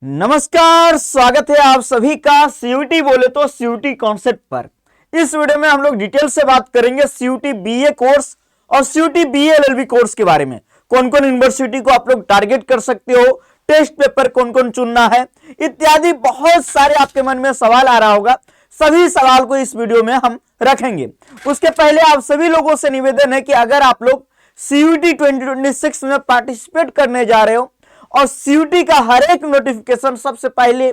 नमस्कार, स्वागत है आप सभी का सीयूटी बोले तो सीयूटी कॉन्सेप्ट पर। इस वीडियो में हम लोग डिटेल से बात करेंगे सीयूटी बीए कोर्स और सीयूटी बीए एलएलबी कोर्स के बारे में। कौन कौन यूनिवर्सिटी को आप लोग टारगेट कर सकते हो, टेस्ट पेपर कौन कौन चुनना है, इत्यादि बहुत सारे आपके मन में सवाल आ रहा होगा। सभी सवाल को इस वीडियो में हम रखेंगे। उसके पहले आप सभी लोगों से निवेदन है कि अगर आप लोग सीयूटी 2026 में पार्टिसिपेट करने जा रहे हो और सीयूटी का हर एक नोटिफिकेशन सबसे पहले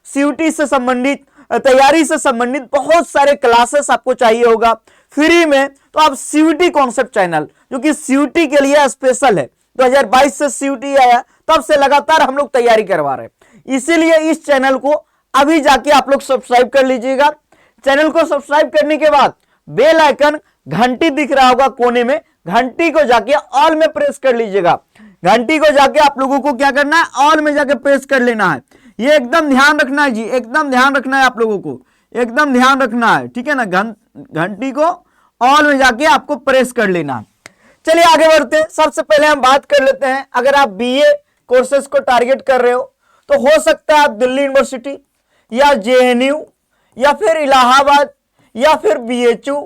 सीयूटी से संबंधित तैयारी से संबंधित बहुत सारे क्लासेस आपको चाहिए होगा फ्री में, तो आप सीयूटी कॉन्सेप्ट चैनल जो कि सीयूटी के लिए स्पेशल है, 2022 से सीयूटी आया तब से लगातार हम लोग तैयारी करवा रहे हैं। इसीलिए इस चैनल को अभी जाके आप लोग सब्सक्राइब कर लीजिएगा। चैनल को सब्सक्राइब करने के बाद बेल आइकन घंटी दिख रहा होगा कोने में, घंटी को जाके ऑल में प्रेस कर लीजिएगा। घंटी को जाके आप लोगों को क्या करना है, ऑल में जाके प्रेस कर लेना है। ये एकदम ध्यान रखना है जी, एकदम ध्यान रखना है आप लोगों को, एकदम ध्यान रखना है, ठीक है ना। घंटी को ऑल में जाके आपको प्रेस कर लेना है। चलिए आगे बढ़ते हैं। सबसे पहले हम बात कर लेते हैं, अगर आप बीए कोर्सेज को टारगेट कर रहे हो तो हो सकता है आप दिल्ली यूनिवर्सिटी या जेएनयू या फिर इलाहाबाद या फिर बीएचयू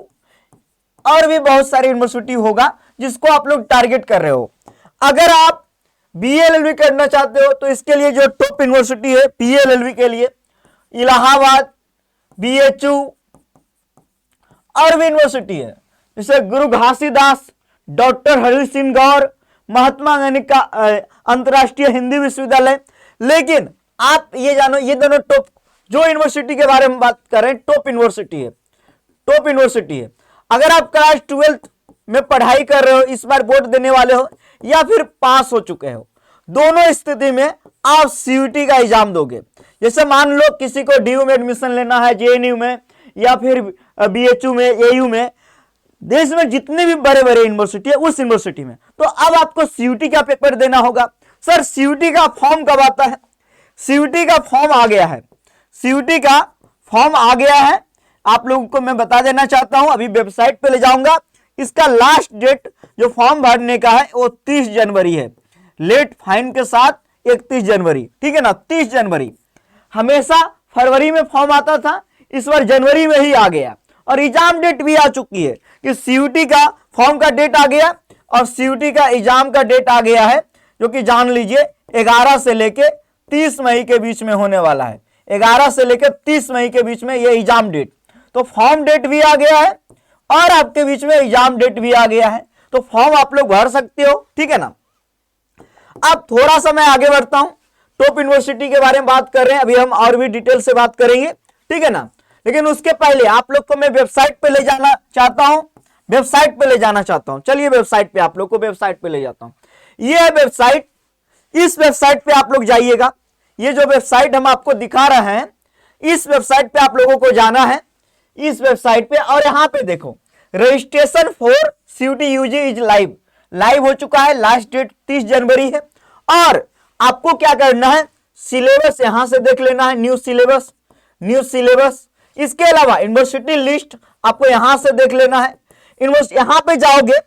और भी बहुत सारी यूनिवर्सिटी होगा जिसको आप लोग टारगेट कर रहे हो। अगर आप बीएलएलबी करना चाहते हो तो इसके लिए जो टॉप यूनिवर्सिटी है बीएलएलबी के लिए इलाहाबाद, बीएचयू और भी यूनिवर्सिटी है, जैसे गुरु घासीदास, डॉक्टर हरि सिंह गौर, महात्मा गांधी का अंतर्राष्ट्रीय हिंदी विश्वविद्यालय। लेकिन आप ये जानो, ये दोनों टॉप जो यूनिवर्सिटी के बारे में बात कर रहे हैं टॉप यूनिवर्सिटी है, टॉप यूनिवर्सिटी है। अगर आप क्लास 12th में पढ़ाई कर रहे हो, इस बार बोर्ड देने वाले हो या फिर पास हो चुके हो, दोनों स्थिति में आप सीयूटी का एग्जाम दोगे। जैसे मान लो किसी को डीयू में एडमिशन लेना है, जेएनयू में या फिर बीएचयू में, एयू में, देश में जितने भी बड़े बड़े यूनिवर्सिटी है उस यूनिवर्सिटी में, तो अब आपको सीयूटी का पेपर देना होगा। सर सीयूटी का फॉर्म कब आता है? सीयूटी का फॉर्म आ गया है, सीयूटी का फॉर्म आ गया है। आप लोगों को मैं बता देना चाहता हूं, अभी वेबसाइट पे ले जाऊंगा। इसका लास्ट डेट जो फॉर्म भरने का है वो 30 जनवरी है, लेट फाइन के साथ 31 जनवरी, ठीक है ना। 30 जनवरी, हमेशा फरवरी में फॉर्म आता था, इस बार जनवरी में ही आ गया। और एग्जाम डेट भी आ चुकी है कि सीयूटी का फॉर्म का डेट आ गया और सीयूटी का एग्जाम का डेट आ गया है, जो कि जान लीजिए 11 से लेके 30 मई के बीच में होने वाला है। 11 से लेकर 30 मई के बीच में ये एग्जाम डेट, तो फॉर्म डेट भी आ गया है और आपके बीच में एग्जाम डेट भी आ गया है, तो फॉर्म आप लोग भर सकते हो, ठीक है ना। अब थोड़ा सा मैं आगे बढ़ता हूं, टॉप यूनिवर्सिटी के बारे में बात कर रहे हैं, अभी हम और भी डिटेल से बात करेंगे, ठीक है ना। लेकिन उसके पहले आप लोग को मैं वेबसाइट पे ले जाना चाहता हूं, वेबसाइट पे ले जाना चाहता हूं। चलिए वेबसाइट पे आप लोग को वेबसाइट पे ले जाता हूं। ये है वेबसाइट, इस वेबसाइट पे आप लोग जाइएगा। ये जो वेबसाइट हम आपको दिखा रहे हैं, इस वेबसाइट पे आप लोगों को जाना है, इस वेबसाइट पे, और यहां पे देखो registration for CUET UG is live हो चुका है। लास्ट डेट 30 जनवरी है। और आपको क्या करना है, सिलेबस यहां से देख लेना है, न्यू सिलेबस। इसके अलावा यूनिवर्सिटी लिस्ट आपको यहां से देख लेना है। यहां पे जाओगे,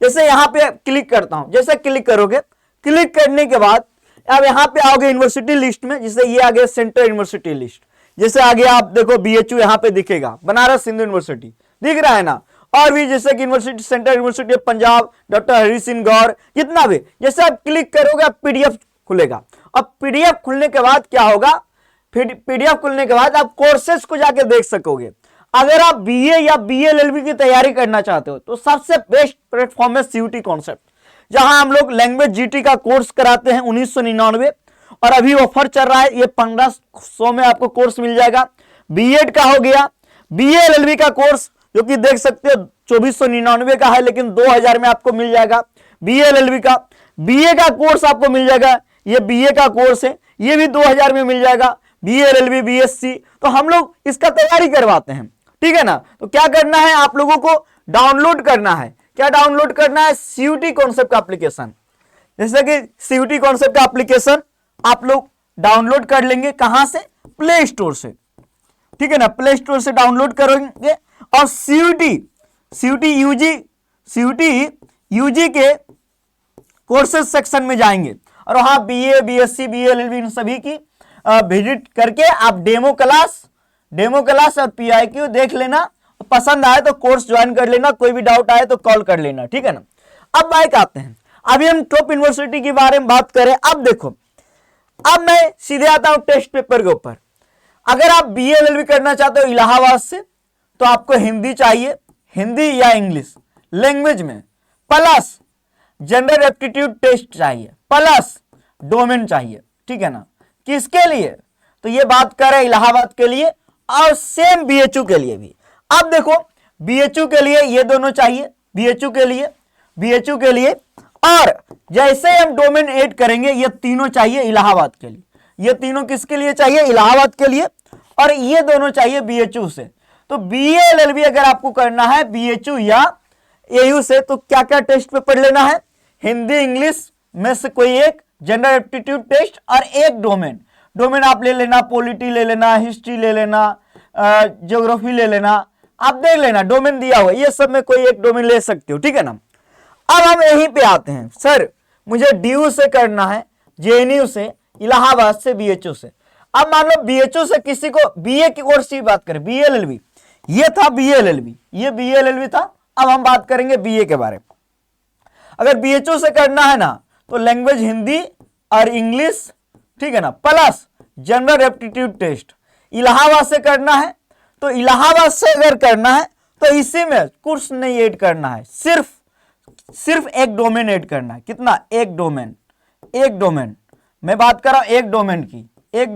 जैसे यहां पे क्लिक करता हूं, जैसे क्लिक करोगे, क्लिक करने के बाद अब यहां पे आओगे यूनिवर्सिटी लिस्ट में, जैसे ये आ गया सेंट्रल यूनिवर्सिटी लिस्ट, जैसे आगे आप देखो बीएचयू यहां पे दिखेगा, बनारस हिंदू यूनिवर्सिटी दिख रहा है ना। और भी जैसे कि university, central university of Punjab, doctor Hari Singh Gour, जितना भी, जैसे आप क्लिक करोगे आप पीडीएफ खुलेगा। अब पीडीएफ खुलने के बाद क्या होगा, फिर पीडीएफ खुलने के बाद आप कोर्सेज को जाके देख सकोगे। अगर आप बीए या बीएलएलबी की तैयारी करना चाहते हो तो सबसे बेस्ट प्लेटफॉर्म है सीयूटी कॉन्सेप्ट, जहां हम लोग लैंग्वेज जीटी का कोर्स कराते हैं 1999, और अभी ऑफर चल रहा है, ये 1500 में आपको कोर्स मिल जाएगा। बीएड का हो गया, बीएलएलबी का कोर्स जो कि देख सकते हो 2499 का है, लेकिन 2000 में आपको मिल जाएगा। बीएलएलबी का, बीए का कोर्स आपको मिल जाएगा, ये बीए का कोर्स है, ये भी 2000 में मिल जाएगा। बीएलएलबी, बीएससी, तो हम लोग इसका तैयारी करवाते हैं, ठीक है ना। तो क्या करना है, आप लोगों को डाउनलोड करना है, क्या डाउनलोड करना है, सीयूटी कॉन्सेप्ट का एप्लीकेशन। जैसे कि सीयूटी कॉन्सेप्ट का एप्लीकेशन आप लोग डाउनलोड कर लेंगे, कहां से, प्ले स्टोर से, ठीक है ना। प्ले स्टोर से डाउनलोड करेंगे और सीयूटी यूजी के कोर्सेज सेक्शन में जाएंगे और वहां बीए, बीएससी, बीएलएलबी इन सभी की विजिट करके आप डेमो क्लास और PIQ देख लेना, पसंद आए तो कोर्स ज्वाइन कर लेना, कोई भी डाउट आए तो कॉल कर लेना, ठीक है ना। अब बाइक आते हैं, अभी हम टॉप यूनिवर्सिटी के बारे में बात करें। अब देखो, अब मैं सीधे आता हूं टेस्ट पेपर के ऊपर। अगर आप BA LLB करना चाहते हो इलाहाबाद से, तो आपको हिंदी चाहिए, हिंदी या इंग्लिश लैंग्वेज में, प्लस जनरल एप्टीट्यूड टेस्ट चाहिए, प्लस डोमेन चाहिए, ठीक है ना। किसके लिए? तो ये बात कर रहे हैं इलाहाबाद के लिए, और सेम BHU के लिए भी। अब देखो BHU के लिए ये दोनों चाहिए, BHU के लिए, और जैसे हम डोमेन ऐड करेंगे ये तीनों चाहिए इलाहाबाद के लिए। ये तीनों किसके लिए चाहिए? इलाहाबाद के लिए, और ये दोनों चाहिए BHU से। तो BA LLB अगर आपको करना है BHU या AU से, तो क्या क्या टेस्ट पेपर लेना है? हिंदी इंग्लिश में से कोई एक, जनरल एप्टीट्यूड टेस्ट, और एक डोमेन आप ले लेना, पॉलिटी ले लेना, हिस्ट्री ले लेना, ज्योग्राफी ले लेना, आप देख लेना, डोमेन दिया हुआ, ये सब में कोई एक डोमेन ले सकते हो, ठीक है ना। अब हम यहीं पे आते हैं, सर मुझे DU से करना है, JNU से, इलाहाबाद से, BHU से। अब मान लो BHU से किसी को BA की कोर्स की बात करें, BA LLB, ये था BA LLB, ये BA LLB था। अब हम बात करेंगे BA के बारे में। अगर BHU से करना है ना, तो लैंग्वेज हिंदी और इंग्लिश, ठीक है ना, plus general aptitude test. Allahabad से करना है, तो इलाहाबाद से अगर करना है तो इसी में कोर्स नहीं ऐड करना है, सिर्फ एक डोमेन ऐड करना है। कितना? एक डोमेन मैं बात कर रहा हूं, एक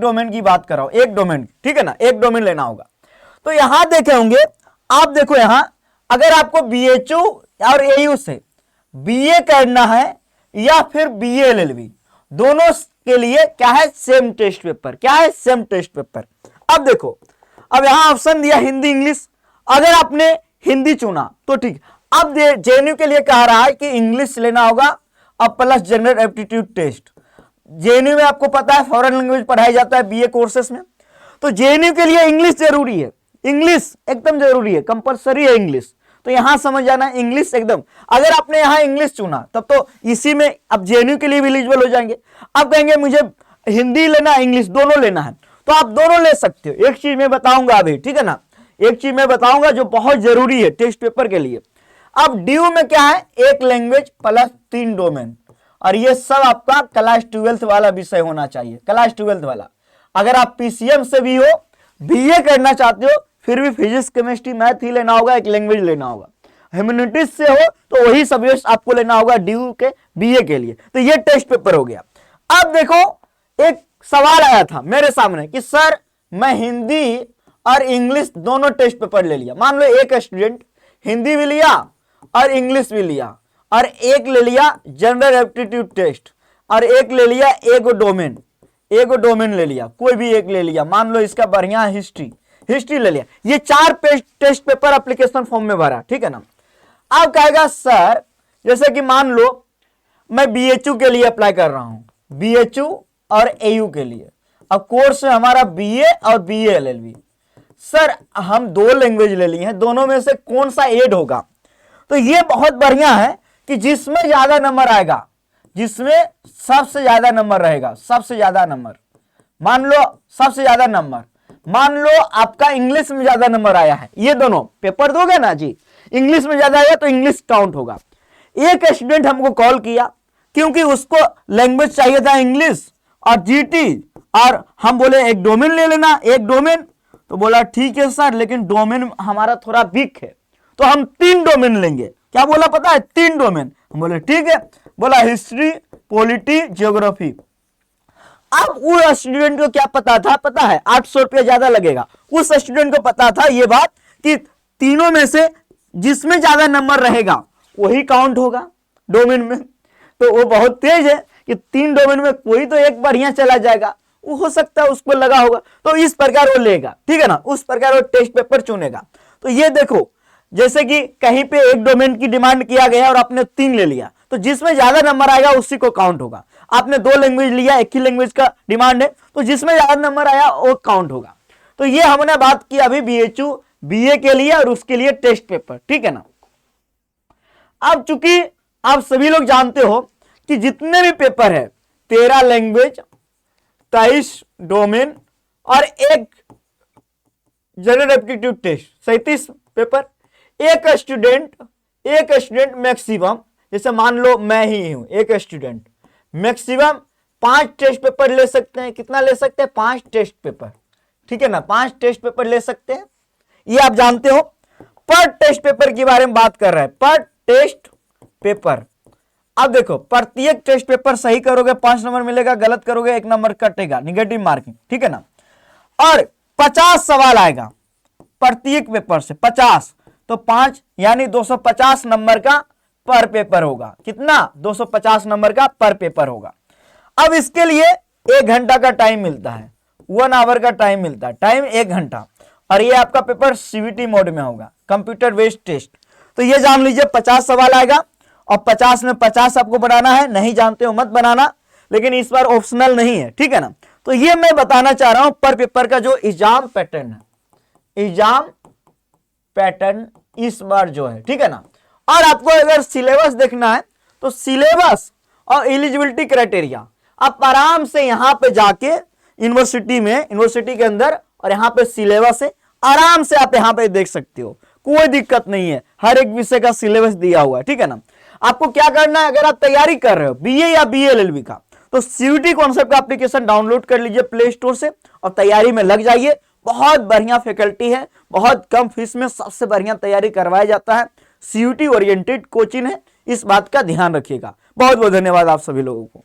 डोमेन की बात कर रहा हूं, एक डोमेन की, ठीक है ना, एक डोमेन लेना होगा। तो यहां देखे होंगे आप, देखो यहां अगर आपको BHU और AU से BA करना है या फिर BA LLB, दोनों के लिए क्या है? Same test paper. क्या है? Same test paper. अब देखो, अब यहां ऑप्शन दिया हिंदी इंग्लिश, अगर आपने हिंदी चुना तो ठीक। अब JNU के लिए कह रहा है कि इंग्लिश लेना होगा और plus general aptitude test. JNU में आपको पता है फॉरेन लैंग्वेज पढ़ाया जाता है BA कोर्सेस में, तो JNU के लिए इंग्लिश जरूरी है, इंग्लिश एकदम जरूरी है, कंपलसरी है इंग्लिश। तो यहां समझ जाना, इंग्लिश एकदम। अगर आपने यहां इंग्लिश चुना तब तो इसी में अब JNU के लिए भी एलिजिबल हो जाएंगे। अब कहेंगे मुझे हिंदी लेना, इंग्लिश दोनों लेना है, तो आप दोनों ले सकते हो। एक चीज मैं बताऊंगा अभी, ठीक है ना, एक चीज मैं बताऊंगा जो बहुत जरूरी है टेस्ट पेपर के लिए। अब DU में क्या है? एक लैंग्वेज प्लस 3 डोमेन, और ये सब आपका क्लास 12th वाला विषय होना चाहिए, क्लास 12th वाला। अगर आप PCM से भी हो, BA करना चाहते हो, फिर भी फिजिक्स केमिस्ट्री मैथ ही लेना होगा, एक लैंग्वेज लेना होगा। ह्यूमैनिटीज से हो तो वही सब्जेक्ट आपको लेना होगा DU के BA के लिए। तो ये टेस्ट पेपर हो गया। अब देखो, एक सवाल आया था मेरे सामने कि सर मैं हिंदी और इंग्लिश दोनों टेस्ट पेपर ले लिया। मान लो एक स्टूडेंट हिंदी भी लिया और इंग्लिश भी लिया, और एक ले लिया जनरल एप्टीट्यूड टेस्ट, और एक ले लिया एगो डोमेन ले लिया, कोई भी एक ले लिया। मान लो इसका बढ़िया हिस्ट्री ले लिया। ये 4 टेस्ट पेपर एप्लीकेशन फॉर्म में भरा, ठीक है ना। अब कहेगा सर, जैसे कि मान लो मैं BHU के लिए अप्लाई कर रहा हूं, BHU और AU के लिए। अब कोर्स है हमारा BA और BA LLB। सर हम 2 लैंग्वेज ले ली हैं, दोनों में से कौन सा ऐड होगा? तो ये बहुत बढ़िया है कि जिसमें ज्यादा नंबर आएगा, जिसमें सबसे ज्यादा नंबर रहेगा, सबसे ज्यादा नंबर, मान लो सबसे ज्यादा नंबर, मान लो आपका इंग्लिश में ज्यादा नंबर आया है, ये दोनों पेपर दोगे ना जी, इंग्लिश में ज्यादा आया तो इंग्लिश काउंट होगा। एक स्टूडेंट हमको कॉल किया क्योंकि उसको लैंग्वेज चाहिए था इंग्लिश और GT, और हम बोले एक डोमेन ले लेना, एक डोमेन। तो बोला ठीक है सर, लेकिन डोमेन हमारा थोड़ा वीक है, तो हम 3 डोमेन लेंगे। क्या बोला पता है? 3 डोमेन। हम बोले ठीक है। बोला हिस्ट्री, पॉलिटी, ज्योग्राफी। अब उस स्टूडेंट को क्या पता है 800 रुपया ज्यादा लगेगा। उस स्टूडेंट को पता था ये बात कि तीनों में से जिसमें ज्यादा नंबर रहेगा वही काउंट होगा डोमेन में। तो वो बहुत तेज है कि 3 डोमेन में कोई तो एक बढ़िया चला जाएगा, वो हो सकता है उसको लगा होगा, तो इस प्रकार वो लेगा, ठीक है ना, उस प्रकार वो टेस्ट पेपर चुनेगा। तो ये देखो, जैसे कि कहीं पे एक डोमेन की डिमांड किया गया और आपने 3 ले लिया, तो जिसमें ज्यादा नंबर आएगा उसी को काउंट होगा। आपने 2 लैंग्वेज लिया, एक ही लैंग्वेज का डिमांड है, तो जिसमें ज्यादा नंबर आया वो काउंट होगा। तो ये हमने बात की अभी BHU BA के लिए और उसके लिए टेस्ट पेपर, ठीक है ना। अब चूंकि आप सभी लोग जानते हो कि जितने भी पेपर है 13 लैंग्वेज, 23 डोमेन और एक जनरल एप्टीट्यूड टेस्ट, 37 पेपर। एक स्टूडेंट मैक्सिमम, जैसे मान लो मैं ही हूं एक स्टूडेंट, मैक्सिमम 5 टेस्ट पेपर ले सकते हैं। कितना ले सकते हैं? 5 टेस्ट पेपर, ठीक है ना, 5 टेस्ट पेपर ले सकते हैं, ये आप जानते हो। पर टेस्ट पेपर के बारे में बात कर रहे हैं, पर टेस्ट पेपर। अब देखो, प्रत्येक टेस्ट पेपर सही करोगे 5 नंबर मिलेगा, गलत करोगे 1 नंबर कटेगा, निगेटिव मार्किंग, ठीक है ना। और 50 सवाल आएगा प्रत्येक पेपर से, 50 तो 5 यानी 250 नंबर का पर पेपर होगा। कितना? 250 नंबर का पर पेपर होगा। अब इसके लिए 1 घंटा का टाइम मिलता है, 1 आवर का टाइम मिलता है, टाइम 1 घंटा। और ये आपका पेपर सीवीटी मोड में होगा, कंप्यूटर बेस्ड टेस्ट। तो ये जान लीजिए 50 सवाल आएगा और 50 में 50 आपको बनाना है। नहीं जानते हो मत बनाना, लेकिन इस बार ऑप्शनल नहीं है, ठीक है ना। तो ये मैं बताना चाह रहा हूं पर पेपर का जो एग्जाम पैटर्न है, एग्जाम पैटर्न इस बार जो है, ठीक है ना। और आपको अगर सिलेबस देखना है तो सिलेबस और एलिजिबिलिटी क्राइटेरिया आप आराम से यहां पे जाके यूनिवर्सिटी के अंदर, और यहां पे सिलेबस है, आराम से आप यहां पे देख सकते हो, कोई दिक्कत नहीं है। हर एक विषय का सिलेबस दिया हुआ है, ठीक है ना। आपको क्या करना है, अगर आप तैयारी कर रहे हो बीए या बीएलएलबी का, तो सीयूटी कॉन्सेप्ट का एप्लीकेशन डाउनलोड कर लीजिए प्ले स्टोर से और तैयारी में लग जाइए। बहुत बढ़िया फैकल्टी है, बहुत कम फीस में सबसे बढ़िया तैयारी करवाया जाता है, सीयूटी ओरिएंटेड कोचिंग है, इस बात का ध्यान रखिएगा। बहुत बहुत धन्यवाद आप सभी लोगों को।